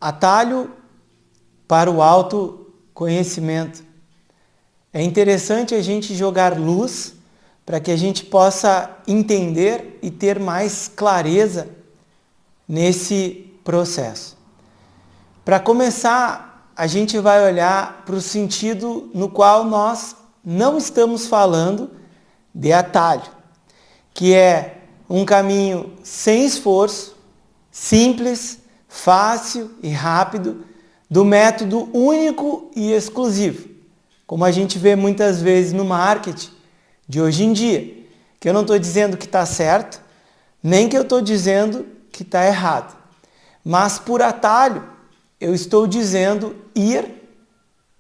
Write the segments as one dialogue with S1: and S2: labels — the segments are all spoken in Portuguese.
S1: Atalho para o autoconhecimento. É interessante a gente jogar luz para que a gente possa entender e ter mais clareza nesse processo. Para começar, a gente vai olhar para o sentido no qual nós não estamos falando de atalho, que é um caminho sem esforço, simples, fácil e rápido, do método único e exclusivo, como a gente vê muitas vezes no marketing de hoje em dia, que eu não estou dizendo que está certo, nem que eu estou dizendo que está errado, mas por atalho eu estou dizendo ir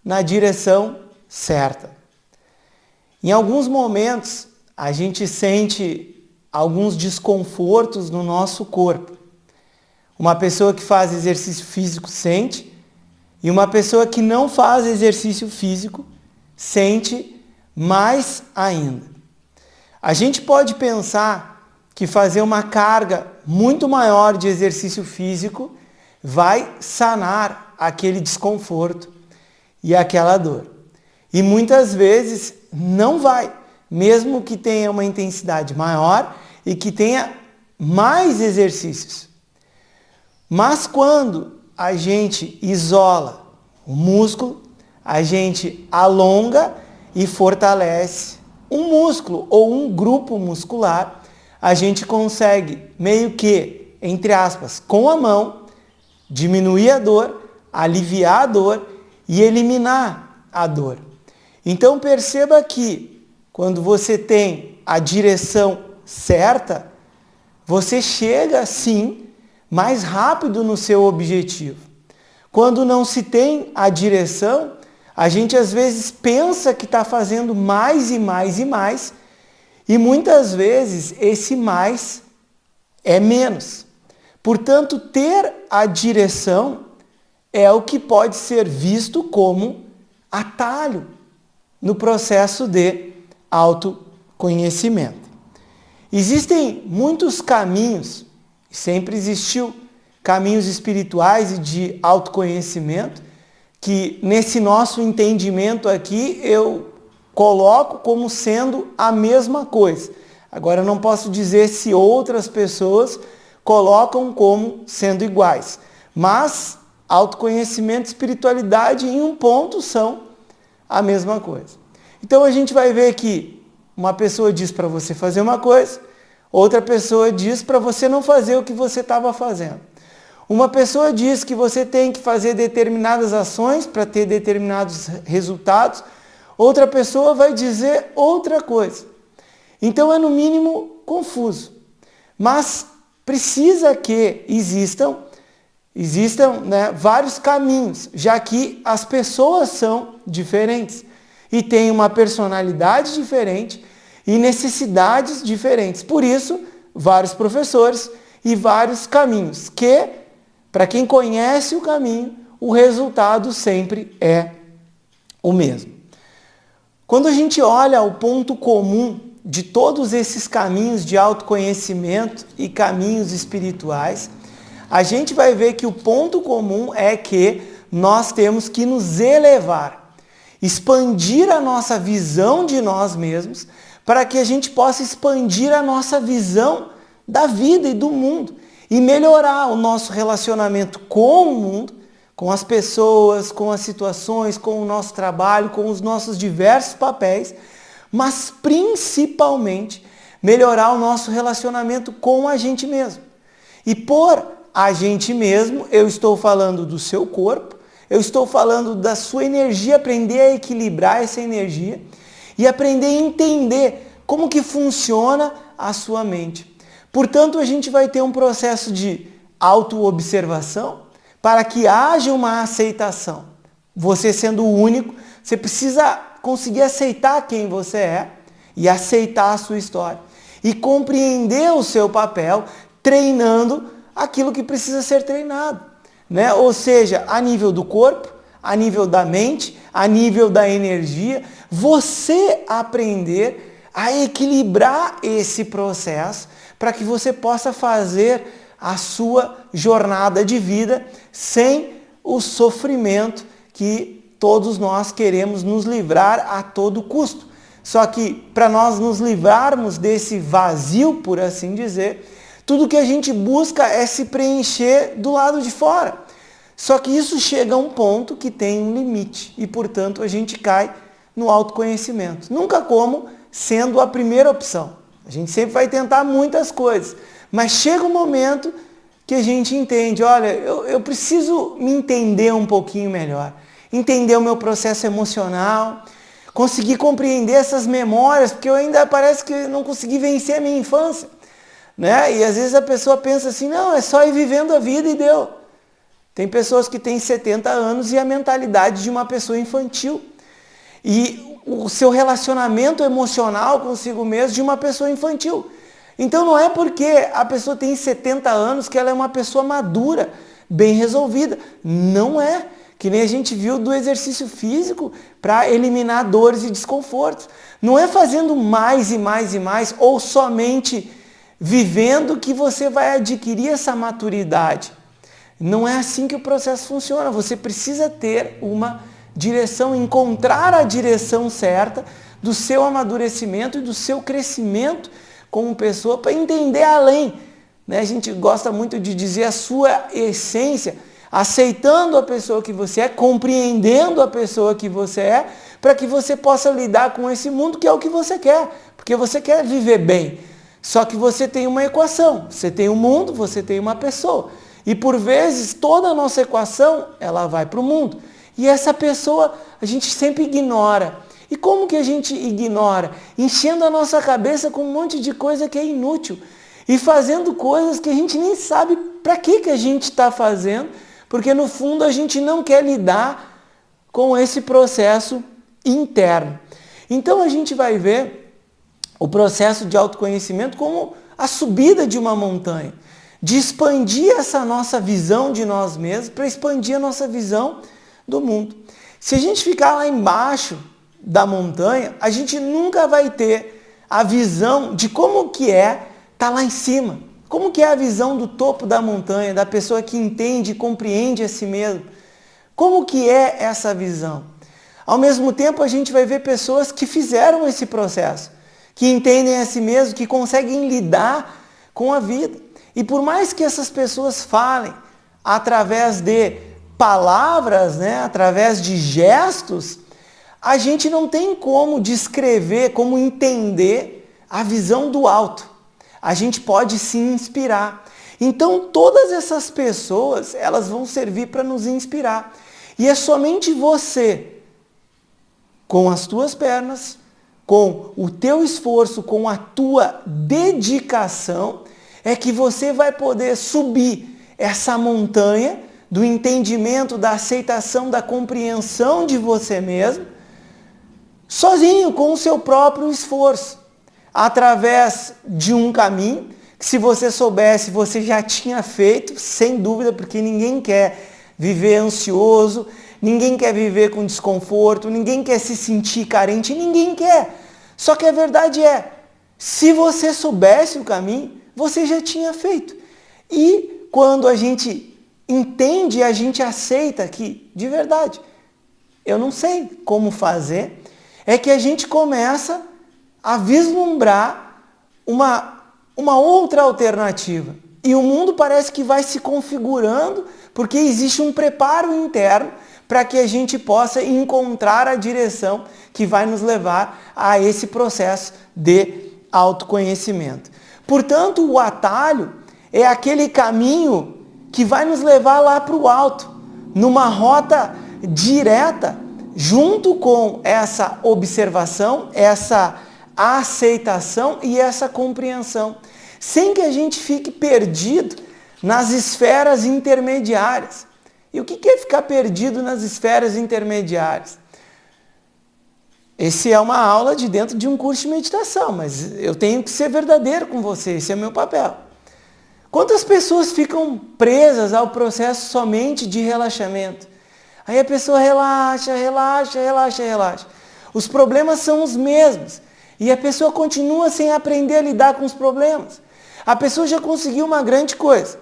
S1: na direção certa. Em alguns momentos a gente sente alguns desconfortos no nosso corpo. Uma pessoa que faz exercício físico sente, e uma pessoa que não faz exercício físico sente mais ainda. A gente pode pensar que fazer uma carga muito maior de exercício físico vai sanar aquele desconforto e aquela dor. E muitas vezes não vai, mesmo que tenha uma intensidade maior e que tenha mais exercícios. Mas quando a gente isola o músculo, a gente alonga e fortalece um músculo ou um grupo muscular, a gente consegue meio que, entre aspas, com a mão, diminuir a dor, aliviar a dor e eliminar a dor. Então perceba que quando você tem a direção certa, você chega sim mais rápido no seu objetivo. Quando não se tem a direção, a gente às vezes pensa que está fazendo mais e mais e mais, e muitas vezes esse mais é menos. Portanto, ter a direção é o que pode ser visto como atalho no processo de autoconhecimento. Existem muitos caminhos, sempre existiu caminhos espirituais e de autoconhecimento, que nesse nosso entendimento aqui eu coloco como sendo a mesma coisa. Agora eu não posso dizer se outras pessoas colocam como sendo iguais, mas autoconhecimento e espiritualidade em um ponto são a mesma coisa. Então a gente vai ver que uma pessoa diz para você fazer uma coisa, outra pessoa diz para você não fazer o que você estava fazendo. Uma pessoa diz que você tem que fazer determinadas ações para ter determinados resultados, outra pessoa vai dizer outra coisa. Então é no mínimo confuso. Mas precisa que existam vários caminhos, já que as pessoas são diferentes e têm uma personalidade diferente e necessidades diferentes. Por isso, vários professores e vários caminhos, que, para quem conhece o caminho, o resultado sempre é o mesmo. Quando a gente olha o ponto comum de todos esses caminhos de autoconhecimento e caminhos espirituais, a gente vai ver que o ponto comum é que nós temos que nos elevar, expandir a nossa visão de nós mesmos, para que a gente possa expandir a nossa visão da vida e do mundo e melhorar o nosso relacionamento com o mundo, com as pessoas, com as situações, com o nosso trabalho, com os nossos diversos papéis, mas principalmente melhorar o nosso relacionamento com a gente mesmo. E por a gente mesmo, eu estou falando do seu corpo, eu estou falando da sua energia, aprender a equilibrar essa energia e aprender a entender como que funciona a sua mente. Portanto, a gente vai ter um processo de autoobservação para que haja uma aceitação. Você sendo o único, você precisa conseguir aceitar quem você é e aceitar a sua história. E compreender o seu papel, treinando aquilo que precisa ser treinado, né? Ou seja, a nível do corpo, a nível da mente, a nível da energia, você aprender a equilibrar esse processo para que você possa fazer a sua jornada de vida sem o sofrimento que todos nós queremos nos livrar a todo custo. Só que para nós nos livrarmos desse vazio, por assim dizer, tudo que a gente busca é se preencher do lado de fora. Só que isso chega a um ponto que tem um limite e, portanto, a gente cai no autoconhecimento. Nunca como sendo a primeira opção. A gente sempre vai tentar muitas coisas, mas chega um momento que a gente entende, olha, eu preciso me entender um pouquinho melhor, entender o meu processo emocional, conseguir compreender essas memórias, porque eu ainda parece que não consegui vencer a minha infância, né? E às vezes a pessoa pensa assim, não, é só ir vivendo a vida e deu. Tem pessoas que têm 70 anos e a mentalidade de uma pessoa infantil. E o seu relacionamento emocional consigo mesmo de uma pessoa infantil. Então não é porque a pessoa tem 70 anos que ela é uma pessoa madura, bem resolvida. Não é. Que nem a gente viu do exercício físico para eliminar dores e desconfortos. Não é fazendo mais e mais e mais ou somente vivendo que você vai adquirir essa maturidade. Não é assim que o processo funciona. Você precisa ter uma direção, encontrar a direção certa do seu amadurecimento e do seu crescimento como pessoa para entender além. Né? A gente gosta muito de dizer a sua essência, aceitando a pessoa que você é, compreendendo a pessoa que você é, para que você possa lidar com esse mundo que é o que você quer, porque você quer viver bem. Só que você tem uma equação, você tem um mundo, você tem uma pessoa. E por vezes toda a nossa equação, ela vai para o mundo. E essa pessoa a gente sempre ignora. E como que a gente ignora? Enchendo a nossa cabeça com um monte de coisa que é inútil. E fazendo coisas que a gente nem sabe para que a gente está fazendo, porque no fundo a gente não quer lidar com esse processo interno. Então a gente vai ver o processo de autoconhecimento como a subida de uma montanha, de expandir essa nossa visão de nós mesmos para expandir a nossa visão do mundo. Se a gente ficar lá embaixo da montanha, a gente nunca vai ter a visão de como que é estar lá em cima. Como que é a visão do topo da montanha, da pessoa que entende e compreende a si mesmo? Como que é essa visão? Ao mesmo tempo, a gente vai ver pessoas que fizeram esse processo, que entendem a si mesmo, que conseguem lidar com a vida. E por mais que essas pessoas falem através de palavras, né, através de gestos, a gente não tem como descrever, como entender a visão do alto. A gente pode se inspirar. Então todas essas pessoas, elas vão servir para nos inspirar. E é somente você, com as tuas pernas, com o teu esforço, com a tua dedicação, é que você vai poder subir essa montanha do entendimento, da aceitação, da compreensão de você mesmo, sozinho, com o seu próprio esforço, através de um caminho que, se você soubesse, você já tinha feito, sem dúvida, porque ninguém quer viver ansioso, ninguém quer viver com desconforto, ninguém quer se sentir carente, ninguém quer. Só que a verdade é, se você soubesse o caminho, você já tinha feito. E quando a gente entende, a gente aceita que, de verdade, eu não sei como fazer, é que a gente começa a vislumbrar uma outra alternativa. E o mundo parece que vai se configurando porque existe um preparo interno para que a gente possa encontrar a direção que vai nos levar a esse processo de autoconhecimento. Portanto, o atalho é aquele caminho que vai nos levar lá para o alto, numa rota direta, junto com essa observação, essa aceitação e essa compreensão, sem que a gente fique perdido nas esferas intermediárias. E o que é ficar perdido nas esferas intermediárias? Esse é uma aula de dentro de um curso de meditação, mas eu tenho que ser verdadeiro com você, esse é o meu papel. Quantas pessoas ficam presas ao processo somente de relaxamento? Aí a pessoa relaxa, relaxa, relaxa, relaxa. Os problemas são os mesmos. E a pessoa continua sem aprender a lidar com os problemas. A pessoa já conseguiu uma grande coisa.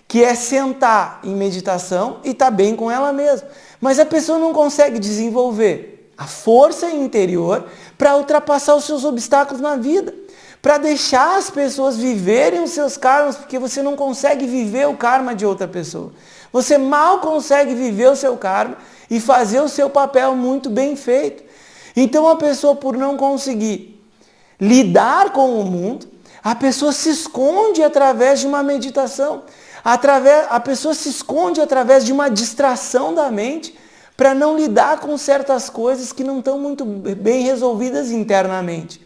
S1: que é sentar em meditação e estar bem com ela mesma. Mas a pessoa não consegue desenvolver a força interior para ultrapassar os seus obstáculos na vida, para deixar as pessoas viverem os seus karmas, porque você não consegue viver o karma de outra pessoa. Você mal consegue viver o seu karma e fazer o seu papel muito bem feito. Então a pessoa, por não conseguir lidar com o mundo, a pessoa se esconde através de uma meditação. A pessoa se esconde através de uma distração da mente para não lidar com certas coisas que não estão muito bem resolvidas internamente.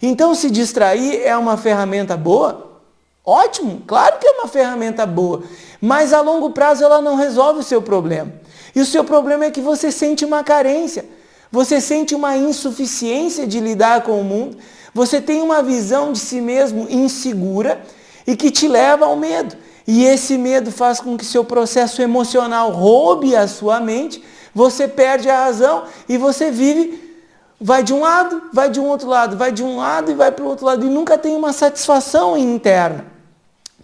S1: Então, se distrair é uma ferramenta boa? Ótimo, claro que é uma ferramenta boa, mas a longo prazo ela não resolve o seu problema. E o seu problema é que você sente uma carência, você sente uma insuficiência de lidar com o mundo, você tem uma visão de si mesmo insegura e que te leva ao medo. E esse medo faz com que seu processo emocional roube a sua mente, você perde a razão e você vive, vai de um lado, vai de um outro lado, vai de um lado e vai para o outro lado e nunca tem uma satisfação interna.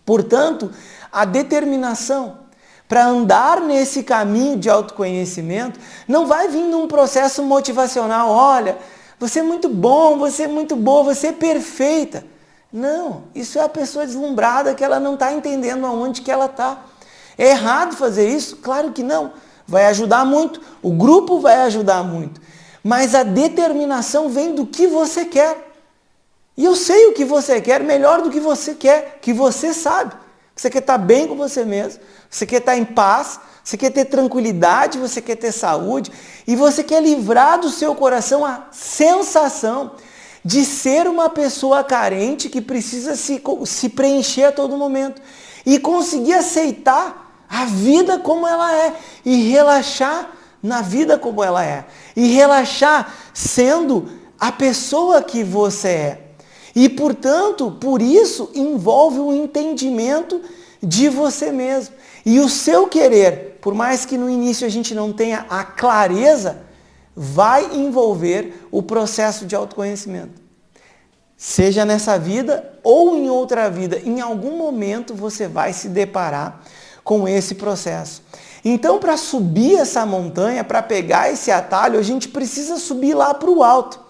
S1: Portanto, a determinação para andar nesse caminho de autoconhecimento não vai vir num processo motivacional. Olha, você é muito bom, você é muito boa, você é perfeita. Não, isso é a pessoa deslumbrada que ela não está entendendo aonde que ela está. É errado fazer isso? Claro que não. Vai ajudar muito, o grupo vai ajudar muito. Mas a determinação vem do que você quer. E eu sei o que você quer melhor do que você quer, que você sabe. Você quer estar bem com você mesmo, você quer estar em paz, você quer ter tranquilidade, você quer ter saúde e você quer livrar do seu coração a sensação de ser uma pessoa carente que precisa se preencher a todo momento e conseguir aceitar a vida como ela é e relaxar na vida como ela é e relaxar sendo a pessoa que você é. E, portanto, por isso envolve um entendimento de você mesmo. E o seu querer, por mais que no início a gente não tenha a clareza, vai envolver o processo de autoconhecimento. Seja nessa vida ou em outra vida, em algum momento você vai se deparar com esse processo. Então, para subir essa montanha, para pegar esse atalho, a gente precisa subir lá para o alto.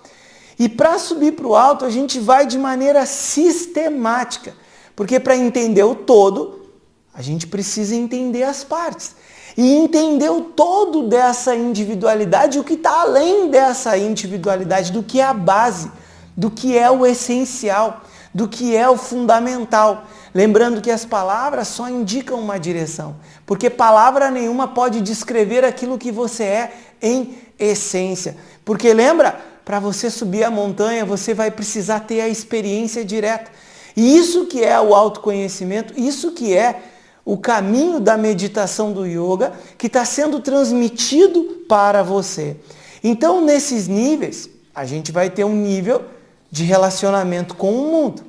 S1: E para subir para o alto, a gente vai de maneira sistemática. Porque para entender o todo, a gente precisa entender as partes. E entender o todo dessa individualidade, o que está além dessa individualidade, do que é a base, do que é o essencial, do que é o fundamental. Lembrando que as palavras só indicam uma direção. Porque palavra nenhuma pode descrever aquilo que você é em essência. Porque lembra? Para você subir a montanha, você vai precisar ter a experiência direta. E isso que é o autoconhecimento, isso que é o caminho da meditação do yoga, que está sendo transmitido para você. Então, nesses níveis, a gente vai ter um nível de relacionamento com o mundo.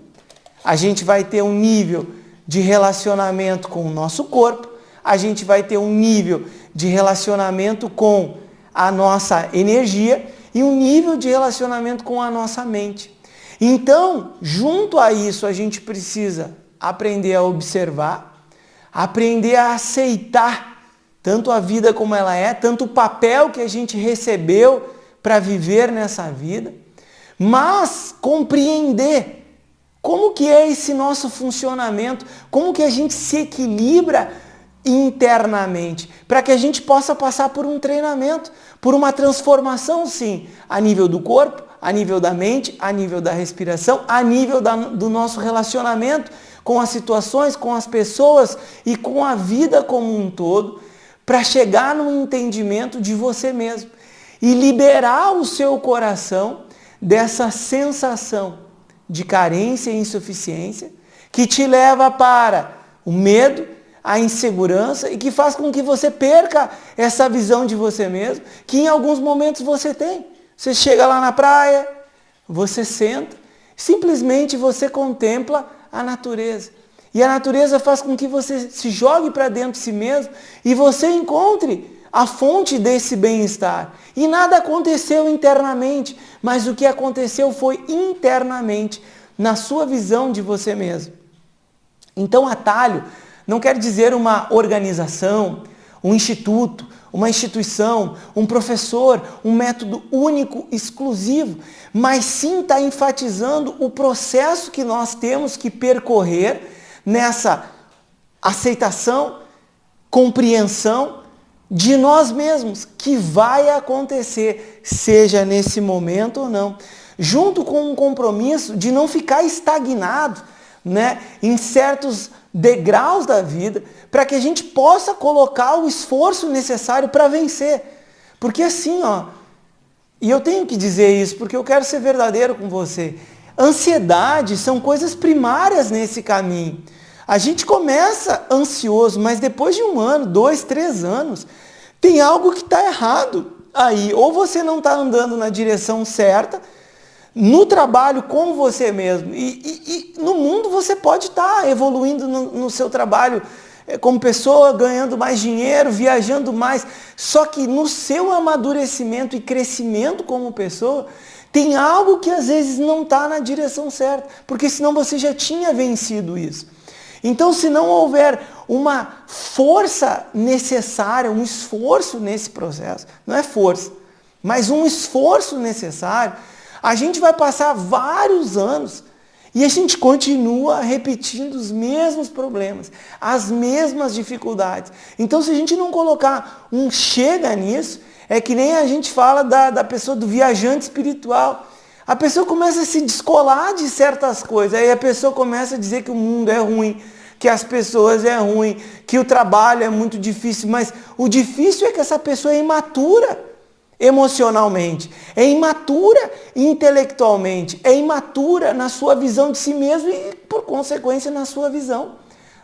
S1: A gente vai ter um nível de relacionamento com o nosso corpo. A gente vai ter um nível de relacionamento com a nossa energia e um nível de relacionamento com a nossa mente. Então, junto a isso, a gente precisa aprender a observar, aprender a aceitar tanto a vida como ela é, tanto o papel que a gente recebeu para viver nessa vida, mas compreender como que é esse nosso funcionamento, como que a gente se equilibra internamente, para que a gente possa passar por um treinamento, por uma transformação, sim, a nível do corpo, a nível da mente, a nível da respiração, a nível do nosso relacionamento com as situações, com as pessoas e com a vida como um todo, para chegar no entendimento de você mesmo e liberar o seu coração dessa sensação de carência e insuficiência que te leva para o medo, a insegurança e que faz com que você perca essa visão de você mesmo, que em alguns momentos você tem. Você chega lá na praia, você senta, simplesmente você contempla a natureza. E a natureza faz com que você se jogue para dentro de si mesmo e você encontre a fonte desse bem-estar. E nada aconteceu internamente, mas o que aconteceu foi internamente, na sua visão de você mesmo. Então, atalho não quer dizer uma organização, um instituto, uma instituição, um professor, um método único, exclusivo, mas sim está enfatizando o processo que nós temos que percorrer nessa aceitação, compreensão de nós mesmos, que vai acontecer, seja nesse momento ou não, junto com um compromisso de não ficar estagnado, né, em certos degraus da vida, para que a gente possa colocar o esforço necessário para vencer. Porque assim, e eu tenho que dizer isso porque eu quero ser verdadeiro com você, ansiedade são coisas primárias nesse caminho. A gente começa ansioso, mas depois de 1 ano, 2, 3 anos, tem algo que está errado aí. Ou você não está andando na direção certa, no trabalho com você mesmo. E no mundo você pode estar evoluindo no seu trabalho como pessoa, ganhando mais dinheiro, viajando mais. Só que no seu amadurecimento e crescimento como pessoa, tem algo que às vezes não está na direção certa. Porque senão você já tinha vencido isso. Então, se não houver uma força necessária, um esforço nesse processo, não é força, mas um esforço necessário, a gente vai passar vários anos e a gente continua repetindo os mesmos problemas, as mesmas dificuldades. Então, se a gente não colocar um chega nisso, é que nem a gente fala da pessoa, do viajante espiritual. A pessoa começa a se descolar de certas coisas, aí a pessoa começa a dizer que o mundo é ruim, que as pessoas é ruim, que o trabalho é muito difícil, mas o difícil é que essa pessoa é imatura emocionalmente, é imatura intelectualmente, é imatura na sua visão de si mesmo e, por consequência, na sua visão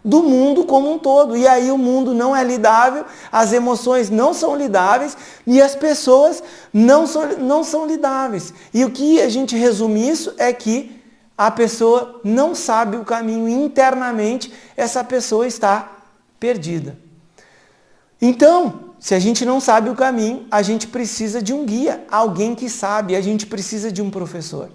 S1: do mundo como um todo. E aí o mundo não é lidável, as emoções não são lidáveis e as pessoas não são lidáveis. E o que a gente resume isso é que a pessoa não sabe o caminho internamente, essa pessoa está perdida. Então, se a gente não sabe o caminho, a gente precisa de um guia, alguém que sabe, a gente precisa de um professor.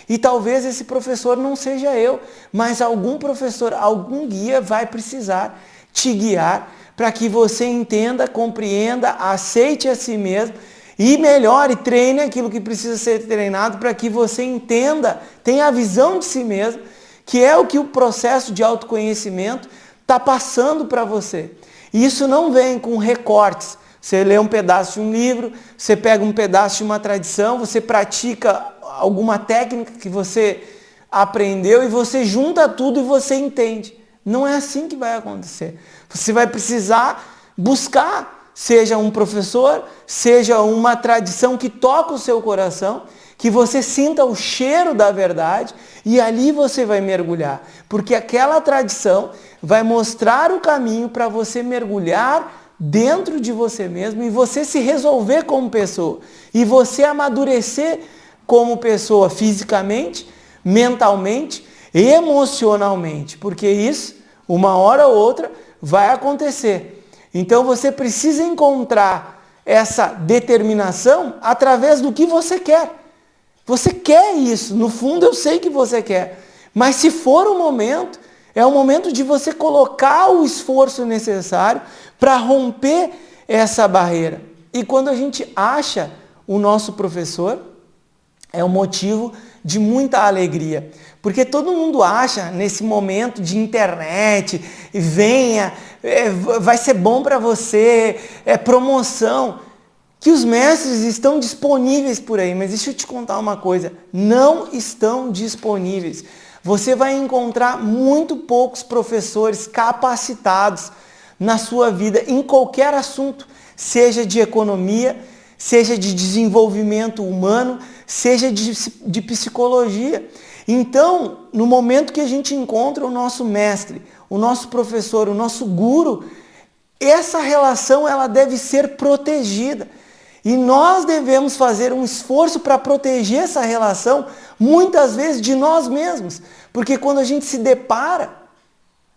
S1: E talvez esse professor não seja eu, mas algum professor, algum guia vai precisar te guiar para que você entenda, compreenda, aceite a si mesmo e melhore, treine aquilo que precisa ser treinado para que você entenda, tenha a visão de si mesmo, que é o que o processo de autoconhecimento está passando para você. E isso não vem com recortes. Você lê um pedaço de um livro, você pega um pedaço de uma tradição, você pratica alguma técnica que você aprendeu e você junta tudo e você entende. Não é assim que vai acontecer. Você vai precisar buscar, seja um professor, seja uma tradição que toca o seu coração, que você sinta o cheiro da verdade e ali você vai mergulhar. Porque aquela tradição vai mostrar o caminho para você mergulhar dentro de você mesmo e você se resolver como pessoa. E você amadurecer como pessoa fisicamente, mentalmente, emocionalmente. Porque isso, uma hora ou outra, vai acontecer. Então você precisa encontrar essa determinação através do que você quer. Você quer isso, no fundo eu sei que você quer. Mas se for o momento, é o momento de você colocar o esforço necessário para romper essa barreira. E quando a gente acha o nosso professor, é um motivo de muita alegria. Porque todo mundo acha, nesse momento de internet, venha, vai ser bom para você, é promoção, que os mestres estão disponíveis por aí. Mas deixa eu te contar uma coisa, não estão disponíveis. Você vai encontrar muito poucos professores capacitados na sua vida, em qualquer assunto, seja de economia, seja de desenvolvimento humano, seja de psicologia. Então, no momento que a gente encontra o nosso mestre, o nosso professor, o nosso guru, essa relação ela deve ser protegida. E nós devemos fazer um esforço para proteger essa relação, muitas vezes de nós mesmos. Porque quando a gente se depara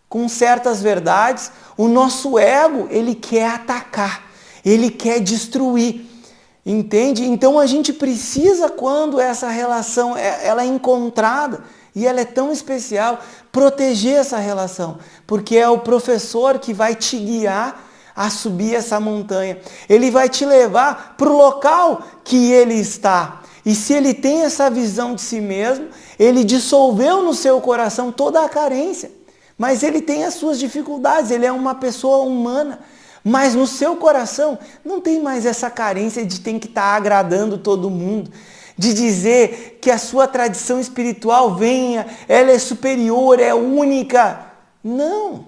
S1: com certas verdades, o nosso ego, ele quer atacar, ele quer destruir. Entende? Então a gente precisa, quando essa relação ela é encontrada, E ela é tão especial, proteger essa relação, porque é o professor que vai te guiar a subir essa montanha. Ele vai te levar para o local que ele está. E se ele tem essa visão de si mesmo, ele dissolveu no seu coração toda a carência. Mas ele tem as suas dificuldades, ele é uma pessoa humana. Mas no seu coração não tem mais essa carência de ter que estar agradando todo mundo, de dizer que a sua tradição espiritual venha, ela é superior, é única. Não.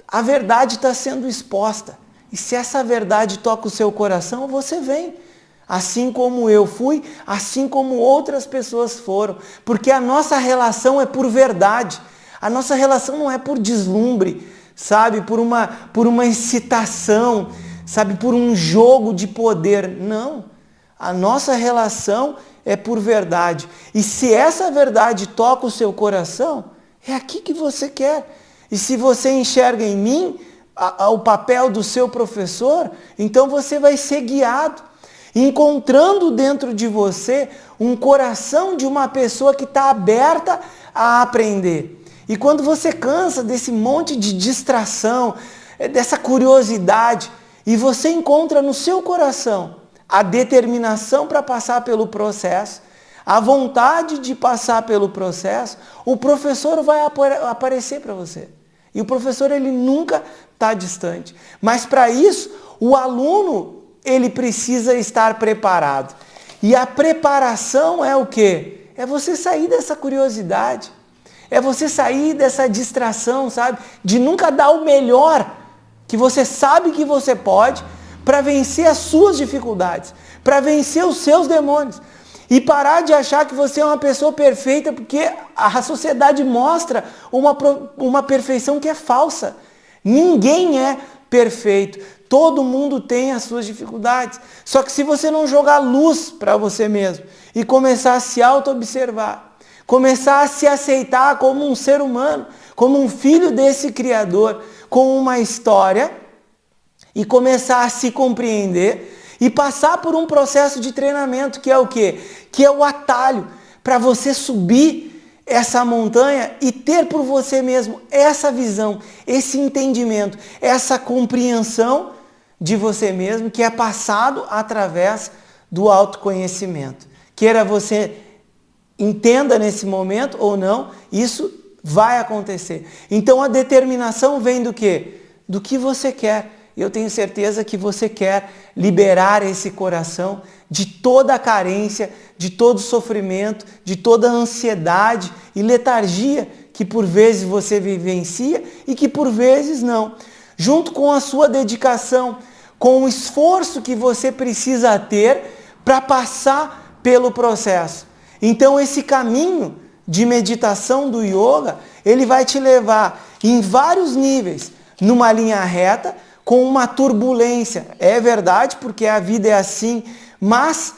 S1: A verdade está sendo exposta. E se essa verdade toca o seu coração, você vem. Assim como eu fui, assim como outras pessoas foram. Porque a nossa relação é por verdade. A nossa relação não é por deslumbre, sabe? Por uma excitação, sabe? Por um jogo de poder. Não. A nossa relação é por verdade. E se essa verdade toca o seu coração, é aqui que você quer. E se você enxerga em mim o papel do seu professor, então você vai ser guiado, encontrando dentro de você um coração de uma pessoa que está aberta a aprender. E quando você cansa desse monte de distração, dessa curiosidade, e você encontra no seu coração a determinação para passar pelo processo, a vontade de passar pelo processo, o professor vai aparecer para você. E o professor, ele nunca está distante. Mas para isso, o aluno, ele precisa estar preparado. E a preparação é o quê? É você sair dessa curiosidade. É você sair dessa distração, sabe? De nunca dar o melhor que você sabe que você pode para vencer as suas dificuldades, para vencer os seus demônios. E parar de achar que você é uma pessoa perfeita, porque a sociedade mostra uma perfeição que é falsa. Ninguém é perfeito. Todo mundo tem as suas dificuldades. Só que se você não jogar luz para você mesmo e começar a se auto-observar, começar a se aceitar como um ser humano, como um filho desse Criador, com uma história, e começar a se compreender, e passar por um processo de treinamento que é o quê? Que é o atalho para você subir essa montanha e ter por você mesmo essa visão, esse entendimento, essa compreensão de você mesmo que é passado através do autoconhecimento. Queira você entenda nesse momento ou não, isso vai acontecer. Então a determinação vem do quê? Do que você quer. Eu tenho certeza que você quer liberar esse coração de toda a carência, de todo o sofrimento, de toda a ansiedade e letargia que por vezes você vivencia e que por vezes não. Junto com a sua dedicação, com o esforço que você precisa ter para passar pelo processo. Então esse caminho de meditação do yoga, ele vai te levar em vários níveis, numa linha reta, com uma turbulência. É verdade, porque a vida é assim, mas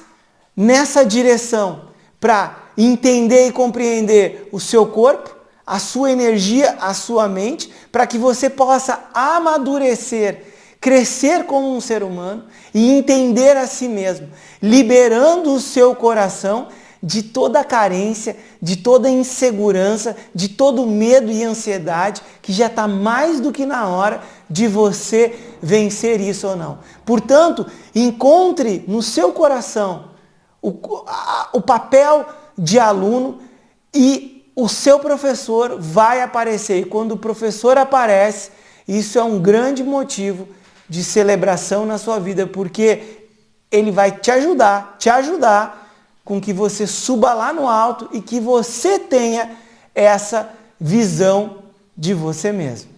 S1: nessa direção, para entender e compreender o seu corpo, a sua energia, a sua mente, para que você possa amadurecer, crescer como um ser humano e entender a si mesmo, liberando o seu coração de toda a carência, de toda a insegurança, de todo o medo e ansiedade, que já está mais do que na hora de você vencer isso ou não. Portanto, encontre no seu coração o papel de aluno e o seu professor vai aparecer. E quando o professor aparece, isso é um grande motivo de celebração na sua vida, porque ele vai te ajudar com que você suba lá no alto e que você tenha essa visão de você mesmo.